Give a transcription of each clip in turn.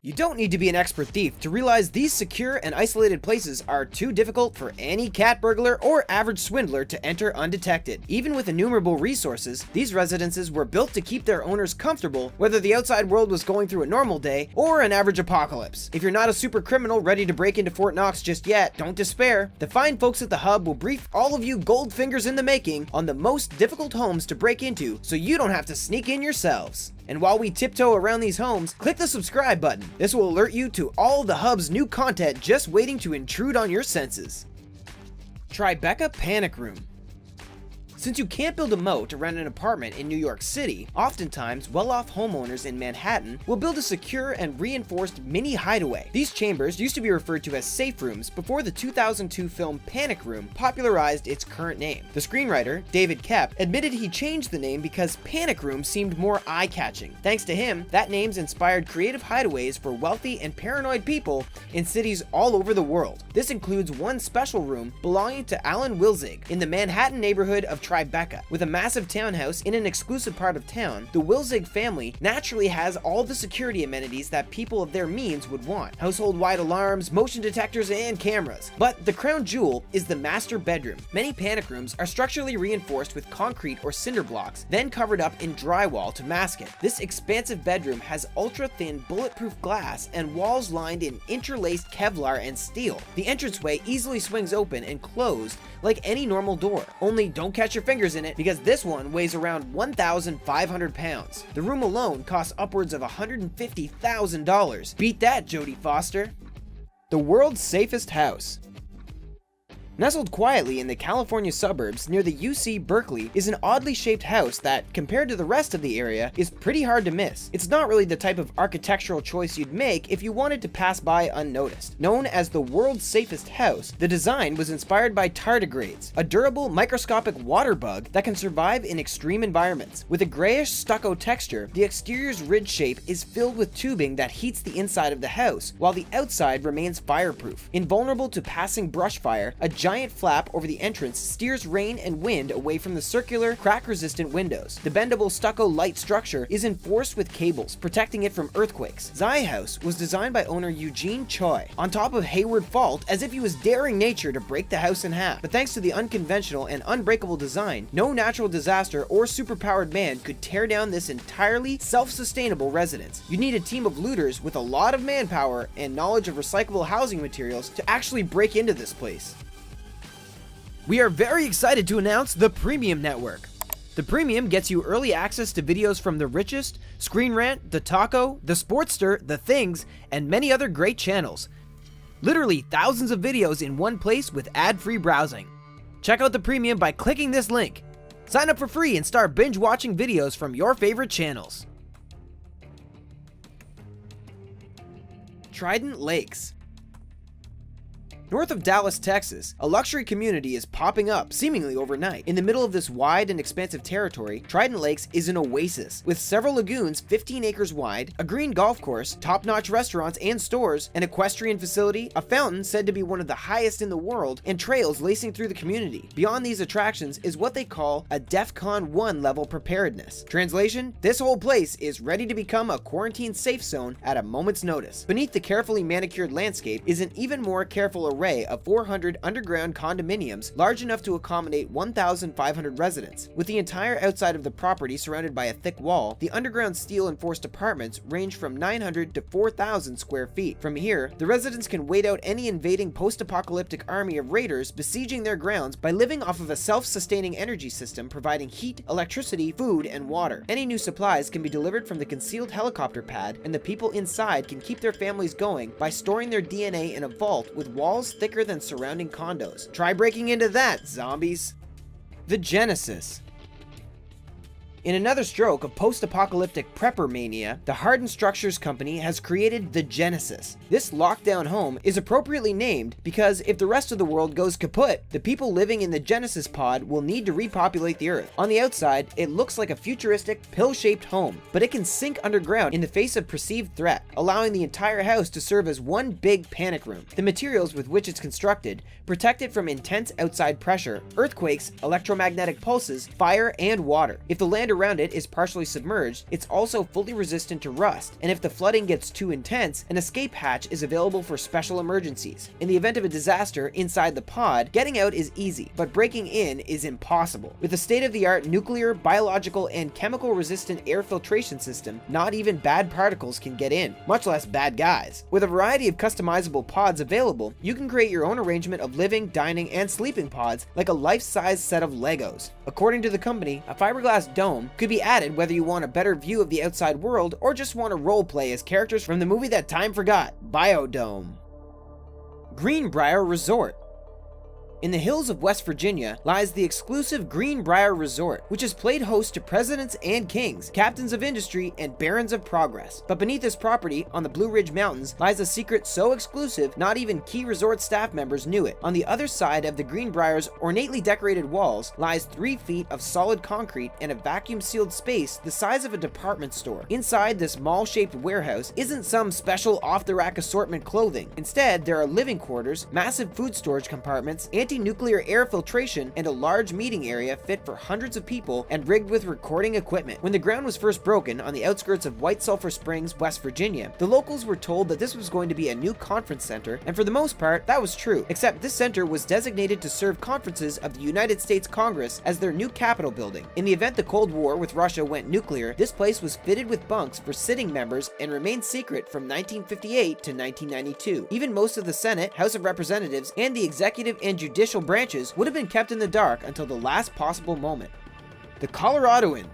You don't need to be an expert thief to realize these secure and isolated places are too difficult for any cat burglar or average swindler to enter undetected. Even with innumerable resources, these residences were built to keep their owners comfortable, whether the outside world was going through a normal day or an average apocalypse. If you're not a super criminal ready to break into Fort Knox just yet, don't despair. The fine folks at the Hub will brief all of you gold fingers in the making on the most difficult homes to break into so you don't have to sneak in yourselves. And while we tiptoe around these homes, click the subscribe button. This will alert you to all the Hub's new content just waiting to intrude on your senses. Tribeca Panic Room. Since you can't build a moat around an apartment in New York City, oftentimes well-off homeowners in Manhattan will build a secure and reinforced mini hideaway. These chambers used to be referred to as safe rooms before the 2002 film Panic Room popularized its current name. The screenwriter, David Koepp, admitted he changed the name because Panic Room seemed more eye-catching. Thanks to him, that name's inspired creative hideaways for wealthy and paranoid people in cities all over the world. This includes one special room belonging to Alan Wilzig in the Manhattan neighborhood of Tribeca. With a massive townhouse in an exclusive part of town, the Wilzig family naturally has all the security amenities that people of their means would want. Household-wide alarms, motion detectors, and cameras. But the crown jewel is the master bedroom. Many panic rooms are structurally reinforced with concrete or cinder blocks, then covered up in drywall to mask it. This expansive bedroom has ultra-thin bulletproof glass and walls lined in interlaced Kevlar and steel. The entranceway easily swings open and closed like any normal door. Only don't catch your fingers in it because this one weighs around 1,500 pounds. The room alone costs upwards of $150,000. Beat that, Jodie Foster. The world's safest house. Nestled quietly in the California suburbs near the UC Berkeley is an oddly shaped house that, compared to the rest of the area, is pretty hard to miss. It's not really the type of architectural choice you'd make if you wanted to pass by unnoticed. Known as the world's safest house, the design was inspired by tardigrades, a durable microscopic water bug that can survive in extreme environments. With a grayish stucco texture, the exterior's ridge shape is filled with tubing that heats the inside of the house, while the outside remains fireproof. Invulnerable to passing brush fire, a giant flap over the entrance steers rain and wind away from the circular, crack-resistant windows. The bendable stucco light structure is enforced with cables, protecting it from earthquakes. Zai House was designed by owner Eugene Choi on top of Hayward Fault as if he was daring nature to break the house in half. But thanks to the unconventional and unbreakable design, no natural disaster or superpowered man could tear down this entirely self-sustainable residence. You need a team of looters with a lot of manpower and knowledge of recyclable housing materials to actually break into this place. We are very excited to announce the Premium Network. The Premium gets you early access to videos from The Richest, Screen Rant, The Taco, The Sportster, The Things, and many other great channels. Literally thousands of videos in one place with ad-free browsing. Check out the Premium by clicking this link. Sign up for free and start binge watching videos from your favorite channels. Trident Lakes. North of Dallas, Texas, a luxury community is popping up seemingly overnight. In the middle of this wide and expansive territory, Trident Lakes is an oasis with several lagoons 15 acres wide, a green golf course, top-notch restaurants and stores, an equestrian facility, a fountain said to be one of the highest in the world, and trails lacing through the community. Beyond these attractions is what they call a DEFCON 1 level preparedness. Translation: this whole place is ready to become a quarantine safe zone at a moment's notice. Beneath the carefully manicured landscape is an even more careful array of 400 underground condominiums large enough to accommodate 1,500 residents. With the entire outside of the property surrounded by a thick wall, the underground steel-enforced apartments range from 900 to 4,000 square feet. From here, the residents can wait out any invading post-apocalyptic army of raiders besieging their grounds by living off of a self-sustaining energy system providing heat, electricity, food, and water. Any new supplies can be delivered from the concealed helicopter pad, and the people inside can keep their families going by storing their DNA in a vault with walls thicker than surrounding condos. Try breaking into that, zombies. The Genesis. In another stroke of post-apocalyptic prepper mania, the Hardened Structures Company has created the Genesis. This lockdown home is appropriately named because if the rest of the world goes kaput, the people living in the Genesis pod will need to repopulate the Earth. On the outside, it looks like a futuristic, pill-shaped home, but it can sink underground in the face of perceived threat, allowing the entire house to serve as one big panic room. The materials with which it's constructed protect it from intense outside pressure, earthquakes, electromagnetic pulses, fire, and water. If the land around it is partially submerged, it's also fully resistant to rust, and if the flooding gets too intense, an escape hatch is available for special emergencies. In the event of a disaster inside the pod, getting out is easy, but breaking in is impossible. With a state-of-the-art nuclear, biological, and chemical-resistant air filtration system, not even bad particles can get in, much less bad guys. With a variety of customizable pods available, you can create your own arrangement of living, dining, and sleeping pods like a life-size set of Legos. According to the company, a fiberglass dome could be added whether you want a better view of the outside world or just want to roleplay as characters from the movie that time forgot, Biodome. Greenbrier Resort. In the hills of West Virginia lies the exclusive Greenbrier Resort, which has played host to presidents and kings, captains of industry, and barons of progress. But beneath this property, on the Blue Ridge Mountains, lies a secret so exclusive not even key resort staff members knew it. On the other side of the Greenbrier's ornately decorated walls lies 3 feet of solid concrete and a vacuum-sealed space the size of a department store. Inside this mall-shaped warehouse isn't some special off-the-rack assortment clothing. Instead, there are living quarters, massive food storage compartments, anti-nuclear air filtration, and a large meeting area fit for hundreds of people and rigged with recording equipment. When the ground was first broken on the outskirts of White Sulphur Springs, West Virginia, the locals were told that this was going to be a new conference center, and for the most part, that was true, except this center was designated to serve conferences of the United States Congress as their new Capitol building. In the event the Cold War with Russia went nuclear, this place was fitted with bunks for sitting members and remained secret from 1958 to 1992. Even most of the Senate, House of Representatives, and the executive and judicial branches would have been kept in the dark until the last possible moment. The Coloradoan.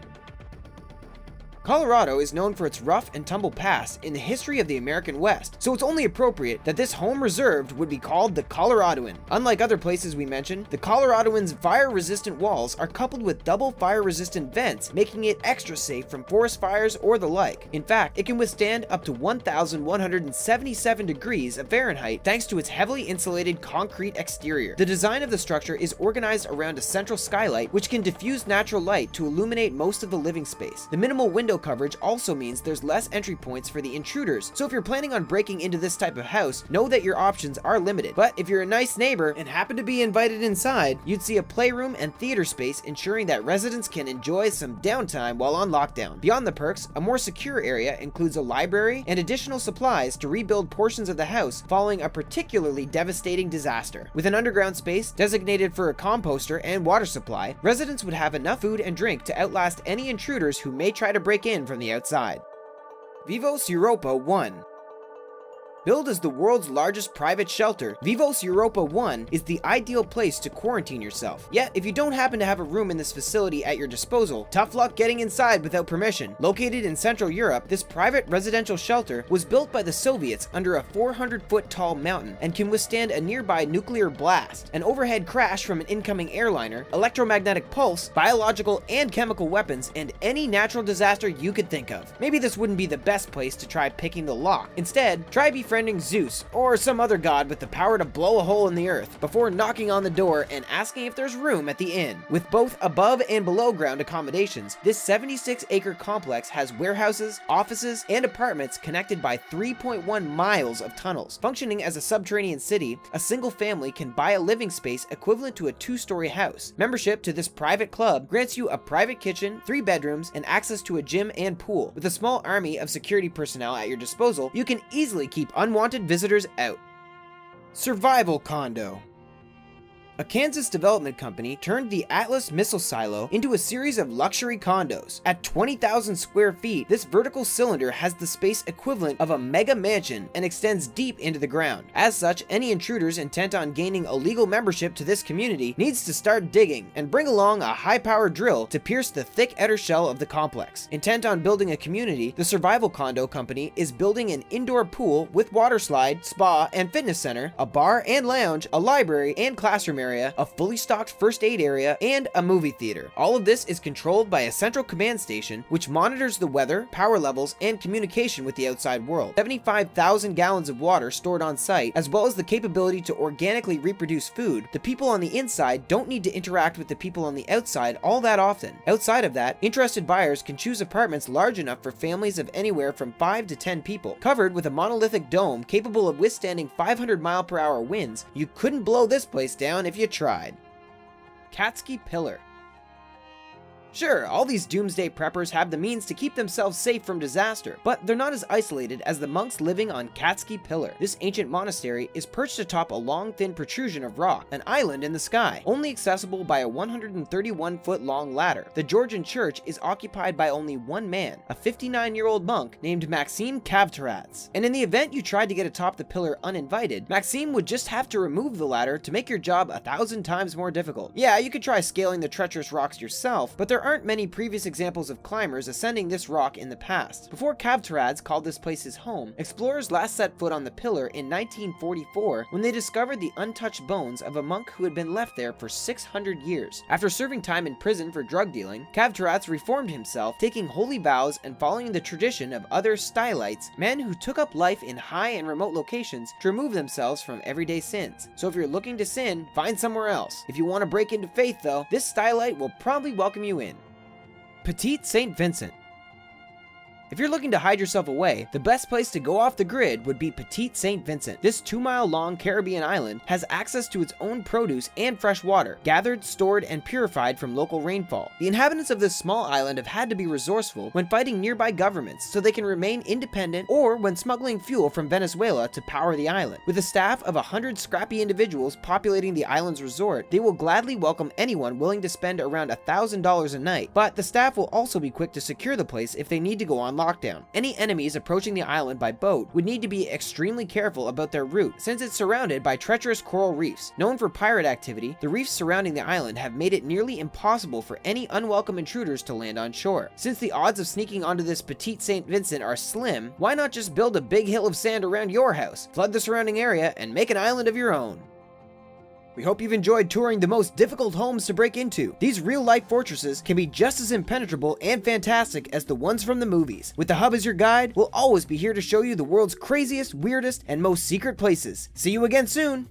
Colorado is known for its rough and tumble past in the history of the American West, so it's only appropriate that this home reserved would be called the Coloradoan. Unlike other places we mentioned, the Coloradoan's fire-resistant walls are coupled with double fire-resistant vents, making it extra safe from forest fires or the like. In fact, it can withstand up to 1,177 degrees of Fahrenheit thanks to its heavily insulated concrete exterior. The design of the structure is organized around a central skylight which can diffuse natural light to illuminate most of the living space. The minimal window coverage also means there's less entry points for the intruders, so if you're planning on breaking into this type of house, know that your options are limited. But if you're a nice neighbor and happen to be invited inside, you'd see a playroom and theater space ensuring that residents can enjoy some downtime while on lockdown. Beyond the perks, a more secure area includes a library and additional supplies to rebuild portions of the house following a particularly devastating disaster. With an underground space designated for a composter and water supply, residents would have enough food and drink to outlast any intruders who may try to break in from the outside. Vivos Europa 1. Billed as the world's largest private shelter, Vivos Europa 1 is the ideal place to quarantine yourself. Yet, if you don't happen to have a room in this facility at your disposal, tough luck getting inside without permission. Located in Central Europe, this private residential shelter was built by the Soviets under a 400-foot tall mountain and can withstand a nearby nuclear blast, an overhead crash from an incoming airliner, electromagnetic pulse, biological and chemical weapons, and any natural disaster you could think of. Maybe this wouldn't be the best place to try picking the lock. Instead, try befriending Zeus or some other god with the power to blow a hole in the earth before knocking on the door and asking if there's room at the inn. With both above and below ground accommodations, this 76-acre complex has warehouses, offices, and apartments connected by 3.1 miles of tunnels. Functioning as a subterranean city, a single family can buy a living space equivalent to a 2-story house. Membership to this private club grants you a private kitchen, 3 bedrooms, and access to a gym and pool. With a small army of security personnel at your disposal, you can easily keep unwanted visitors out. Survival Condo. A Kansas development company turned the Atlas Missile Silo into a series of luxury condos. At 20,000 square feet, this vertical cylinder has the space equivalent of a mega mansion and extends deep into the ground. As such, any intruders intent on gaining a legal membership to this community needs to start digging and bring along a high-powered drill to pierce the thick outer shell of the complex. Intent on building a community, the Survival Condo Company is building an indoor pool with water slide, spa, and fitness center, a bar and lounge, a library and classroom area, a fully stocked first aid area, and a movie theater. All of this is controlled by a central command station which monitors the weather, power levels, and communication with the outside world. 75,000 gallons of water stored on site, as well as the capability to organically reproduce food. The people on the inside don't need to interact with the people on the outside all that often. Outside of that, interested buyers can choose apartments large enough for families of anywhere from 5 to 10 people. Covered with a monolithic dome capable of withstanding 500-mile-per-hour winds, you couldn't blow this place down if you tried. Catski Pillar. Sure, all these doomsday preppers have the means to keep themselves safe from disaster, but they're not as isolated as the monks living on Katski Pillar. This ancient monastery is perched atop a long, thin protrusion of rock, an island in the sky, only accessible by a 131-foot-long ladder. The Georgian church is occupied by only one man, a 59-year-old monk named Maxim Kavtaradze. And in the event you tried to get atop the pillar uninvited, Maxim would just have to remove the ladder to make your job 1,000 times more difficult. Yeah, you could try scaling the treacherous rocks yourself, but there aren't many previous examples of climbers ascending this rock in the past. Before Kavtaradze called this place his home, explorers last set foot on the pillar in 1944 when they discovered the untouched bones of a monk who had been left there for 600 years. After serving time in prison for drug dealing, Kavtaradze reformed himself, taking holy vows and following the tradition of other stylites, men who took up life in high and remote locations to remove themselves from everyday sins. So if you're looking to sin, find somewhere else. If you want to break into faith though, this stylite will probably welcome you in. Petite Saint Vincent. If you're looking to hide yourself away, the best place to go off the grid would be Petite Saint Vincent. This 2-mile-long Caribbean island has access to its own produce and fresh water, gathered, stored, and purified from local rainfall. The inhabitants of this small island have had to be resourceful when fighting nearby governments so they can remain independent, or when smuggling fuel from Venezuela to power the island. With a staff of 100 scrappy individuals populating the island's resort, they will gladly welcome anyone willing to spend around $1,000 a night, but the staff will also be quick to secure the place if they need to go on lockdown. Any enemies approaching the island by boat would need to be extremely careful about their route, since it's surrounded by treacherous coral reefs. Known for pirate activity, the reefs surrounding the island have made it nearly impossible for any unwelcome intruders to land on shore. Since the odds of sneaking onto this Petite Saint Vincent are slim, why not just build a big hill of sand around your house, flood the surrounding area, and make an island of your own? We hope you've enjoyed touring the most difficult homes to break into. These real-life fortresses can be just as impenetrable and fantastic as the ones from the movies. With the Hub as your guide, we'll always be here to show you the world's craziest, weirdest, and most secret places. See you again soon!